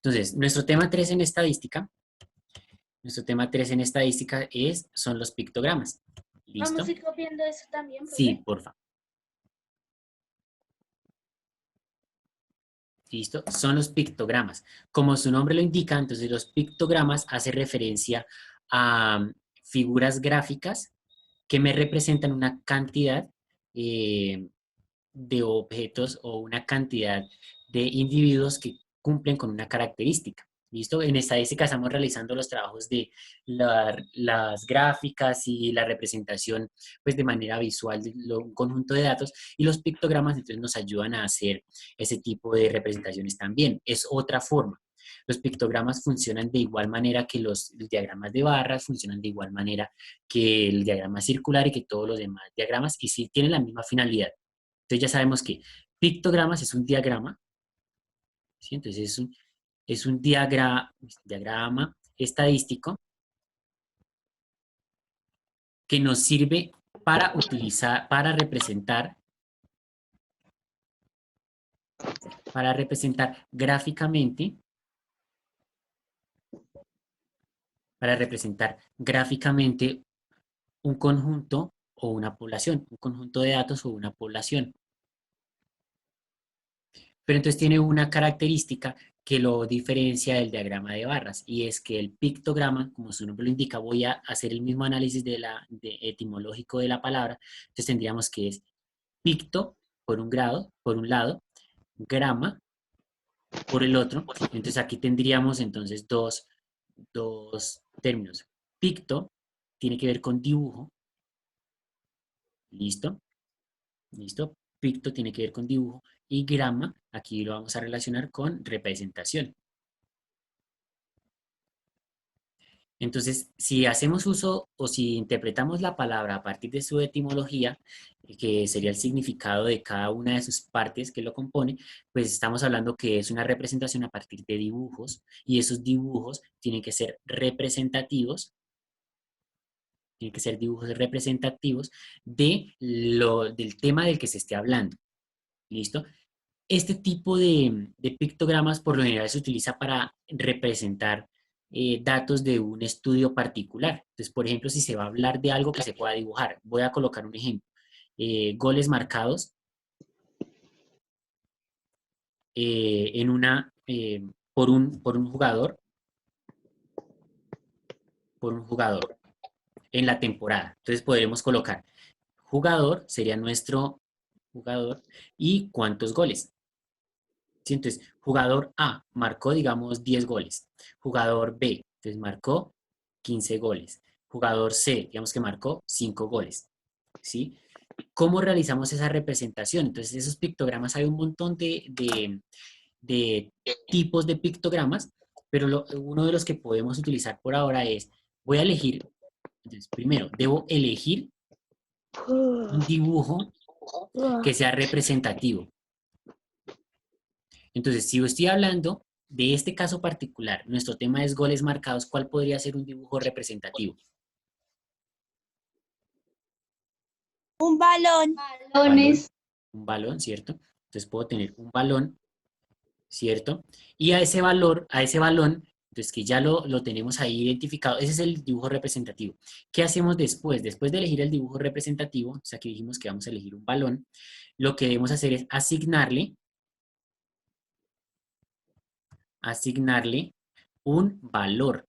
Entonces, nuestro tema 3 en estadística son los pictogramas. ¿Listo? Vamos a ir copiando eso también, profe. Sí, porfa. ¿Listo? Son los pictogramas. Como su nombre lo indica, entonces los pictogramas hacen referencia a figuras gráficas que me representan una cantidad de objetos o una cantidad de individuos que cumplen con una característica. ¿Listo? En estadística estamos realizando los trabajos de las gráficas y la representación pues, de manera visual de un conjunto de datos y los pictogramas entonces nos ayudan a hacer ese tipo de representaciones también. Es otra forma. Los pictogramas funcionan de igual manera que los diagramas de barras, funcionan de igual manera que el diagrama circular y que todos los demás diagramas y sí tienen la misma finalidad. Entonces ya sabemos que pictogramas es un diagrama, ¿sí? Entonces es un diagrama estadístico que nos sirve para utilizar, para representar gráficamente, un conjunto o una población, un conjunto de datos o una población. Pero entonces tiene una característica que lo diferencia del diagrama de barras y es que el pictograma, como su nombre lo indica, voy a hacer el mismo análisis etimológico de la palabra, entonces tendríamos que es picto por un lado, grama por el otro, entonces aquí tendríamos entonces dos términos. Picto tiene que ver con dibujo, ¿listo? ¿Listo? Picto tiene que ver con dibujo y grama, aquí lo vamos a relacionar con representación. Entonces, si hacemos uso o si interpretamos la palabra a partir de su etimología, que sería el significado de cada una de sus partes que lo compone, pues estamos hablando que es una representación a partir de dibujos y esos dibujos tienen que ser dibujos representativos del tema del que se esté hablando. ¿Listo? Este tipo de pictogramas por lo general se utiliza para representar datos de un estudio particular. Entonces, por ejemplo, si se va a hablar de algo que se pueda dibujar, voy a colocar un ejemplo. Goles marcados por un jugador en la temporada. Entonces podremos colocar jugador, sería nuestro jugador, y cuántos goles. ¿Sí? Entonces, jugador A marcó, digamos, 10 goles. Jugador B, entonces marcó 15 goles. Jugador C, digamos que marcó 5 goles. ¿Sí? ¿Cómo realizamos esa representación? Entonces, esos pictogramas, hay un montón de tipos de pictogramas, pero uno de los que podemos utilizar por ahora es, voy a elegir, entonces, primero, debo elegir un dibujo que sea representativo. Entonces, si yo estoy hablando de este caso particular, nuestro tema es goles marcados, ¿cuál podría ser un dibujo representativo? Un balón. Balón, un balón, ¿cierto? Entonces puedo tener un balón, ¿cierto? Y a ese balón, entonces que ya lo tenemos ahí identificado, ese es el dibujo representativo. ¿Qué hacemos después? Después de elegir el dibujo representativo, o sea, que dijimos que vamos a elegir un balón, lo que debemos hacer es asignarle un valor.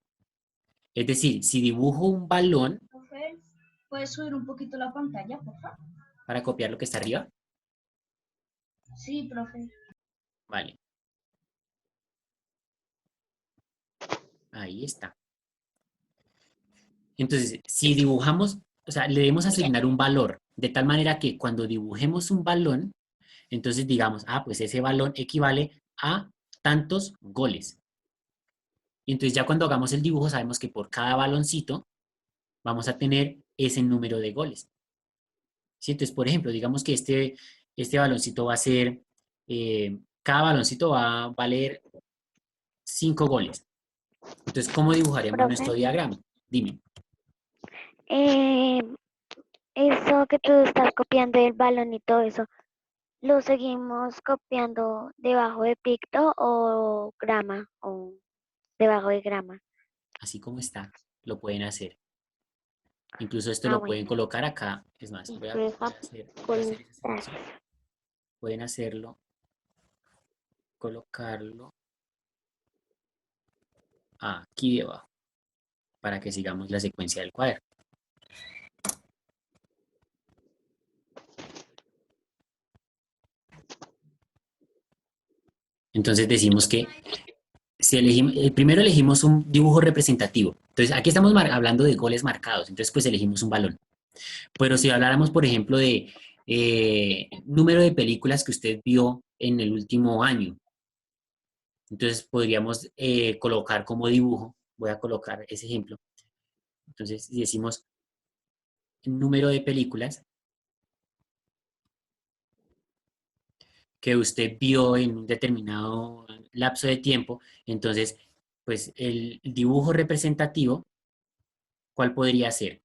Es decir, si dibujo un balón, Profe, ¿puedes subir un poquito la pantalla, por favor? para copiar lo que está arriba, Sí, profe. vale, ahí está. Entonces, si dibujamos, o sea, le debemos asignar un valor, de tal manera que cuando dibujemos un balón, entonces digamos, pues ese balón equivale a tantos goles. Y entonces ya cuando hagamos el dibujo sabemos que por cada baloncito vamos a tener ese número de goles. ¿Sí? Entonces, por ejemplo, digamos que este baloncito va a ser, cada baloncito va a valer 5 goles. Entonces, ¿cómo dibujaríamos Profe, nuestro diagrama? Dime. eh, eso que tú estás copiando el balón y todo eso, ¿lo seguimos copiando debajo de picto o grama? O debajo de grama. Así como está, lo pueden hacer. Incluso esto Ah, lo bueno. pueden colocar acá. Es más, Y voy a deja voy a hacer esa colocar. selección. Pueden hacerlo, colocarlo aquí debajo, para que sigamos la secuencia del cuadro. Entonces decimos que si primero elegimos un dibujo representativo. Entonces aquí estamos hablando de goles marcados, entonces pues elegimos un balón. Pero si habláramos, por ejemplo, de número de películas que usted vio en el último año, entonces podríamos colocar como dibujo, voy a colocar ese ejemplo. Entonces, si decimos número de películas que usted vio en un determinado lapso de tiempo, entonces, pues el dibujo representativo, ¿cuál podría ser?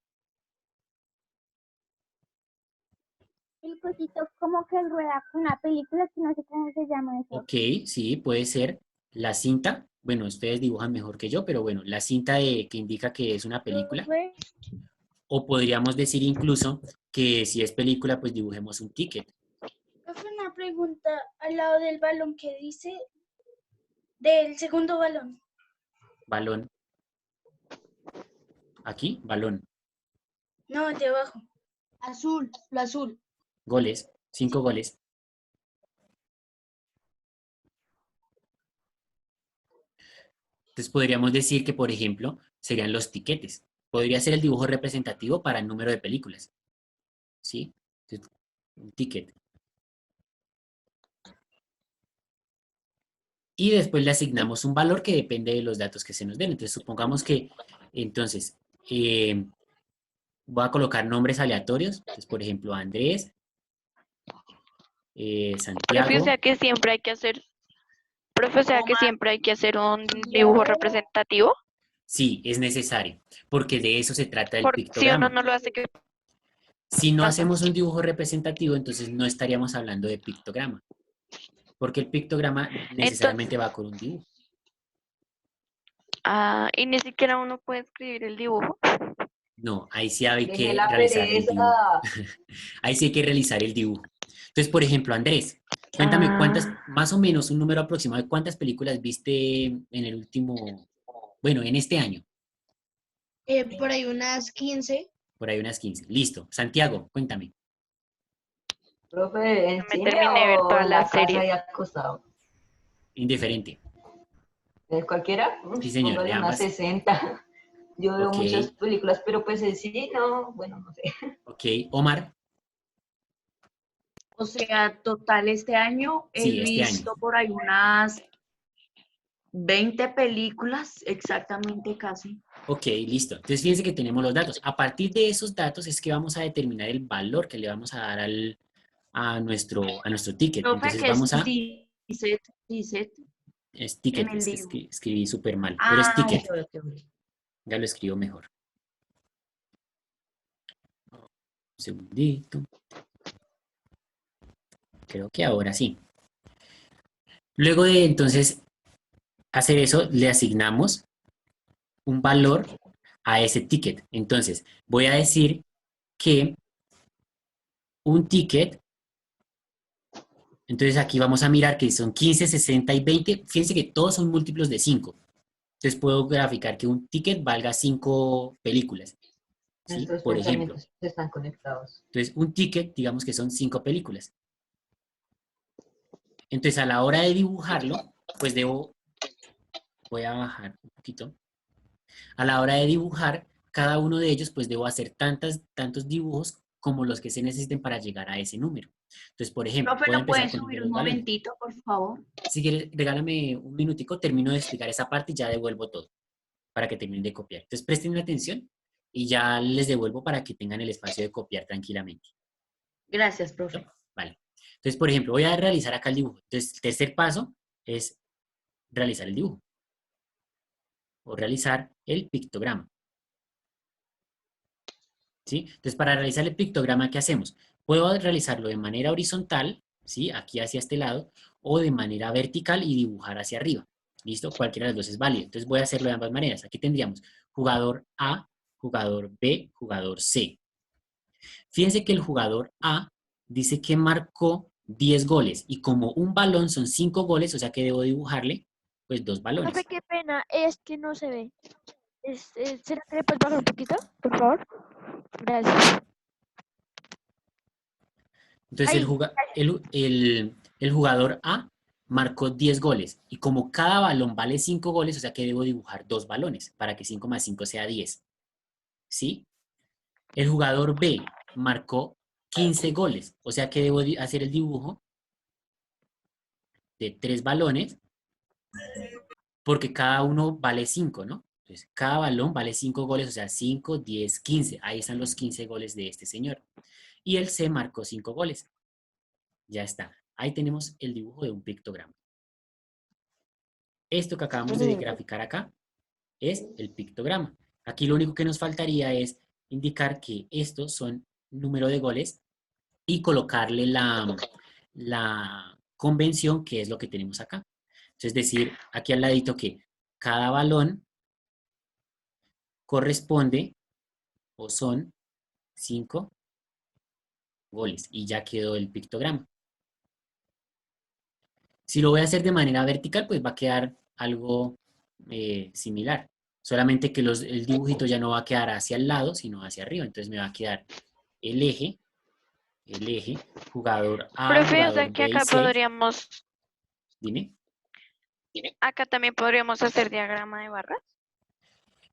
El cosito como que rueda con una película que no sé cómo se llama eso. Ok, sí, puede ser la cinta. Bueno, ustedes dibujan mejor que yo, pero bueno, la cinta que indica que es una película. Profe, O podríamos decir incluso que si es película, pues dibujemos un ticket. Profe, una pregunta al lado del balón que dice del segundo balón. Balón. Aquí, balón. No, el de abajo. Azul, lo azul. Goles, 5 goles. Entonces podríamos decir que, por ejemplo, serían los tiquetes. Podría ser el dibujo representativo para el número de películas. ¿Sí? Entonces, un ticket. Y después le asignamos un valor que depende de los datos que se nos den. Entonces supongamos que, entonces, voy a colocar nombres aleatorios. Entonces, por ejemplo, Andrés, Profe, o Santiago. sea que siempre hay que hacer, profe, o sea que Omar. siempre hay que hacer un dibujo representativo. Sí, es necesario, porque de eso se trata el Porque si uno pictograma. no lo hace, ¿qué Si no pasa? hacemos un dibujo representativo, entonces no estaríamos hablando de pictograma, porque el pictograma Entonces, necesariamente va con un dibujo. y ni siquiera uno puede escribir el dibujo. No, ahí sí hay Deje que la realizar el dibujo. pereza. Ahí sí hay que realizar el dibujo. Entonces, por ejemplo, Andrés, cuéntame cuántas, Ah, más o menos un número aproximado de cuántas películas viste en el último, bueno, en este año. Por ahí unas 15. Por ahí unas 15. Listo. Santiago, cuéntame. Profe, ¿en me cine terminé de ver o toda en la la casa serie. y acostado? Indiferente. ¿En cualquiera? Sí, señor, de Póngale unas ambas. 60. Yo veo Ok, muchas películas, pero pues en sí, no, bueno, no sé. ok. Omar, O sea, total este año he sí, este año. visto por ahí unas 20 películas, exactamente casi. Ok, listo. Entonces fíjense que tenemos los datos. A partir de esos datos es que vamos a determinar el valor que le vamos a dar a nuestro ticket. Profe, Entonces que es vamos a... Disset Es en ticket, el es que dibujo. escribí súper mal, pero es Ah, ticket. ok, ok, ok. Ya lo escribo mejor. Un segundito. Creo que ahora sí. Luego de entonces hacer eso, le asignamos un valor a ese ticket. Entonces, voy a decir que un ticket, entonces aquí vamos a mirar que son 15, 60 y 20. Fíjense que todos son múltiplos de 5. Entonces puedo graficar que un ticket valga 5 películas. ¿Sí? Nuestros Por ejemplo. pensamientos están conectados. Entonces, un ticket, digamos que son 5 películas. Entonces, a la hora de dibujarlo, pues voy a bajar un poquito. A la hora de dibujar cada uno de ellos, pues debo hacer tantos dibujos como los que se necesiten para llegar a ese número. Entonces, por ejemplo, Profe, voy a ¿lo empezar pueden con el de subir los un balones. momentito, por favor? Si quieres, regálame un minutico, termino de explicar esa parte y ya devuelvo todo para que terminen de copiar. Entonces, presten atención y ya les devuelvo para que tengan el espacio de copiar tranquilamente. Gracias, ¿Listo? profe. Vale. Entonces, por ejemplo, voy a realizar acá el dibujo. Entonces, el tercer paso es realizar el dibujo o realizar el pictograma. ¿Sí? Entonces, para realizar el pictograma, ¿qué hacemos? Puedo realizarlo de manera horizontal, ¿sí? Aquí hacia este lado, o de manera vertical y dibujar hacia arriba. ¿Listo? Cualquiera de las dos es válido. Entonces voy a hacerlo de ambas maneras. Aquí tendríamos jugador A, jugador B, jugador C. Fíjense que el jugador A dice que marcó 10 goles y como un balón son 5 goles, o sea que debo dibujarle pues 2 balones. Profe, qué pena, es que no se ve. ¿Será que le puedes bajar un poquito, por favor? Gracias. Entonces el jugador A marcó 10 goles y como cada balón vale 5 goles, o sea que debo dibujar 2 balones para que 5 más 5 sea 10. ¿Sí? El jugador B marcó 15 goles, o sea que debo hacer el dibujo de 3 balones porque cada uno vale 5, ¿no? Entonces, cada balón vale 5 goles, o sea, 5, 10, 15. Ahí están los 15 goles de este señor. Y el C marcó 5 goles. Ya está. Ahí tenemos el dibujo de un pictograma. Esto que acabamos de graficar acá es el pictograma. Aquí lo único que nos faltaría es indicar que estos son número de goles y colocarle la convención, que es lo que tenemos acá. Entonces, decir aquí al ladito que cada balón corresponde o son 5 goles y ya quedó el pictograma. Si lo voy a hacer de manera vertical, pues va a quedar algo similar. Solamente que el dibujito ya no va a quedar hacia el lado, sino hacia arriba. Entonces me va a quedar el eje, jugador A, Profe, o sea jugador que B y acá C. podríamos, Dime. acá también podríamos hacer diagrama de barras.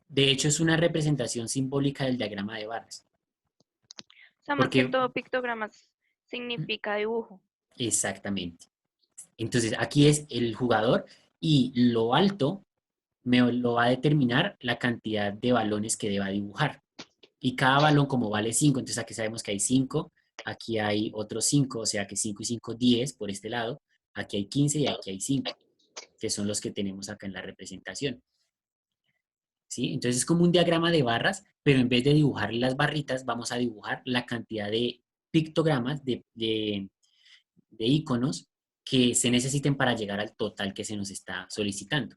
De hecho, es una representación simbólica del diagrama de barras. O sea, más que Porque, todo pictogramas significa dibujo. exactamente. Entonces, aquí es el jugador y lo alto me lo va a determinar la cantidad de balones que deba dibujar. Y cada balón como vale 5, entonces aquí sabemos que hay 5, aquí hay otros 5, o sea que 5 y 5, 10 por este lado, aquí hay 15 y aquí hay 5, que son los que tenemos acá en la representación. ¿Sí? Entonces es como un diagrama de barras, pero en vez de dibujar las barritas, vamos a dibujar la cantidad de pictogramas, de iconos que se necesiten para llegar al total que se nos está solicitando.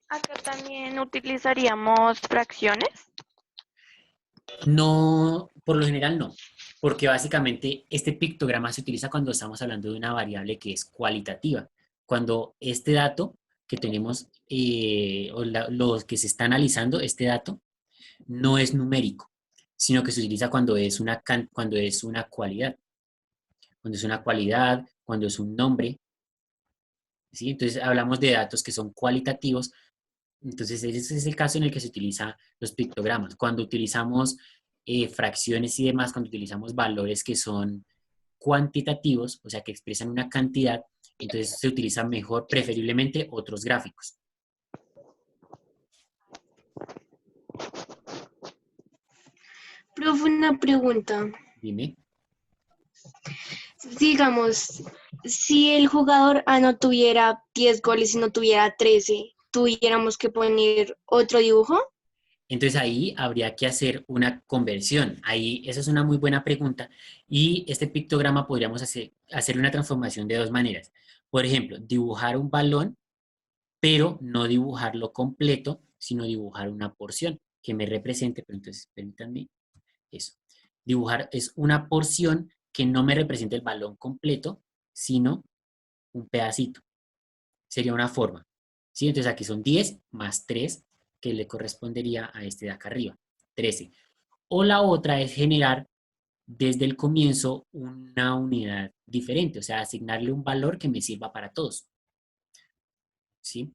Acá también utilizaríamos fracciones. No, por lo general no, porque básicamente este pictograma se utiliza cuando estamos hablando de una variable que es cualitativa. Cuando este dato que tenemos, o los que se está analizando, este dato, no es numérico, sino que se utiliza cuando es cuando es una cualidad. Cuando es una cualidad, cuando es un nombre. ¿Sí? Entonces hablamos de datos que son cualitativos. Entonces ese es el caso en el que se utilizan los pictogramas. Cuando utilizamos fracciones y demás, cuando utilizamos valores que son cuantitativos, o sea, que expresan una cantidad, entonces se utilizan mejor, preferiblemente, otros gráficos. Profe, una pregunta. Dime. Digamos, si el jugador A no tuviera 10 goles y no tuviera 13, ¿tuviéramos que poner otro dibujo? Entonces ahí habría que hacer una conversión. Ahí, esa es una muy buena pregunta. Y este pictograma podríamos hacer una transformación de dos maneras. Por ejemplo, dibujar un balón, pero no dibujarlo completo, sino dibujar una porción que me represente. Pero entonces, permítanme eso. Dibujar es una porción que no me represente el balón completo, sino un pedacito. Sería una forma. ¿Sí? Entonces aquí son 10 más 3 que le correspondería a este de acá arriba, 13. O la otra es generar desde el comienzo una unidad diferente, o sea, asignarle un valor que me sirva para todos. ¿Sí?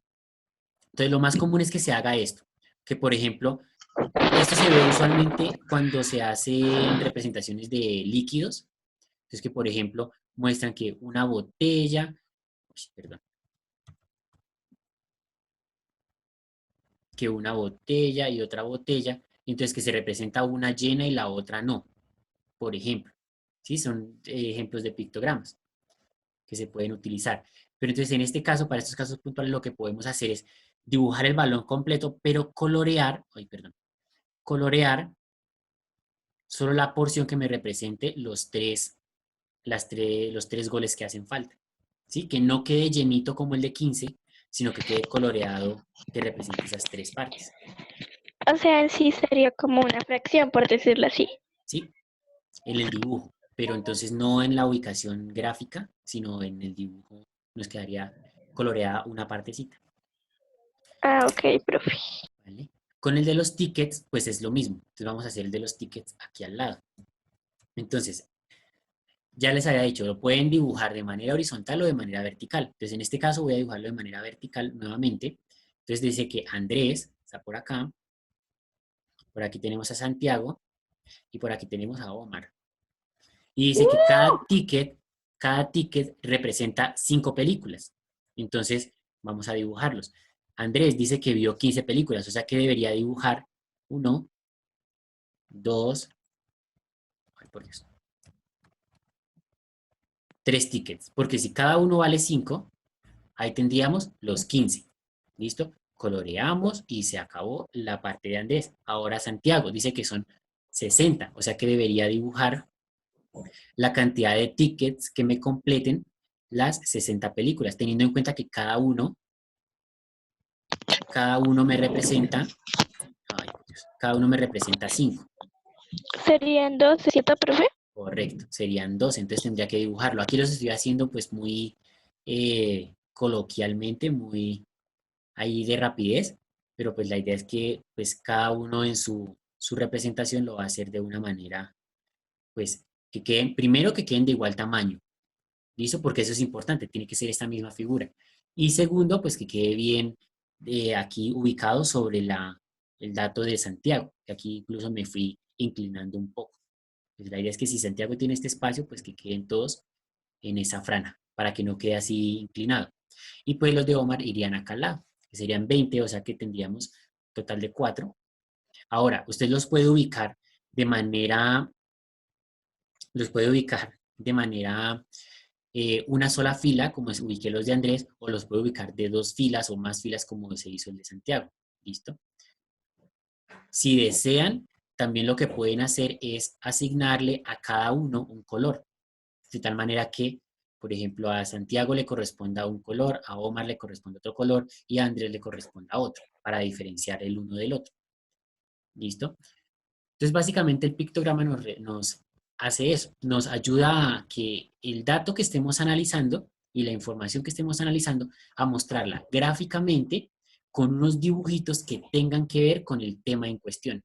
Entonces lo más común es que se haga esto, que por ejemplo, esto se ve usualmente cuando se hacen representaciones de líquidos, entonces que por ejemplo muestran que una botella, perdón, que una botella y otra botella, entonces que se representa una llena y la otra no, por ejemplo. ¿Sí? Son ejemplos de pictogramas que se pueden utilizar. Pero entonces en este caso, para estos casos puntuales, lo que podemos hacer es dibujar el balón completo, pero colorear solo la porción que me represente los tres goles que hacen falta. ¿sí? Que no quede llenito como el de 15, sino que quede coloreado, que represente esas tres partes, O sea, en sí sería como una fracción, por decirlo así. ¿sí? En el dibujo, pero entonces no en la ubicación gráfica, sino en el dibujo nos quedaría coloreada una partecita, Ah, ok, profe. ¿vale? Con el de los tickets, pues es lo mismo. Entonces vamos a hacer el de los tickets aquí al lado. Entonces, ya les había dicho, lo pueden dibujar de manera horizontal o de manera vertical. Entonces, en este caso voy a dibujarlo de manera vertical nuevamente. Entonces dice que Andrés está por acá, por aquí tenemos a Santiago y por aquí tenemos a Omar. Y dice que cada ticket representa 5 películas. Entonces, vamos a dibujarlos. Andrés dice que vio 15 películas, o sea que debería dibujar 1, 2, ay, por Dios, 3 tickets, porque si cada uno vale 5, ahí tendríamos los 15. ¿Listo? Coloreamos y se acabó la parte de Andrés. Ahora Santiago dice que son 60, o sea que debería dibujar la cantidad de tickets que me completen las 60 películas, teniendo en cuenta que cada uno me representa, ay, Dios, cada uno me representa 5. ¿Serían 2, ¿cierto, profe? Correcto, serían 2, entonces tendría que dibujarlo. Aquí los estoy haciendo pues muy coloquialmente, muy ahí de rapidez, pero pues la idea es que pues cada uno en su representación lo va a hacer de una manera pues que queden, primero que queden de igual tamaño, ¿listo? Porque eso es importante, tiene que ser esta misma figura. Y segundo, pues que quede bien aquí ubicado sobre el dato de Santiago, que aquí incluso me fui inclinando un poco. Pues la idea es que si Santiago tiene este espacio, pues que queden todos en esa franja, para que no quede así inclinado. Y pues los de Omar irían acá al lado, que serían 20, o sea que tendríamos total de 4. Ahora, usted los puede ubicar de manera una sola fila, como ubiqué los de Andrés, o los puede ubicar de 2 filas o más filas, como se hizo el de Santiago. ¿Listo? Si desean, también lo que pueden hacer es asignarle a cada uno un color, de tal manera que, por ejemplo, a Santiago le corresponda un color, a Omar le corresponde otro color y a Andrés le corresponda otro, para diferenciar el uno del otro. ¿Listo? Entonces, básicamente el pictograma nos hace eso, nos ayuda a que el dato que estemos analizando y la información que estemos analizando, a mostrarla gráficamente con unos dibujitos que tengan que ver con el tema en cuestión.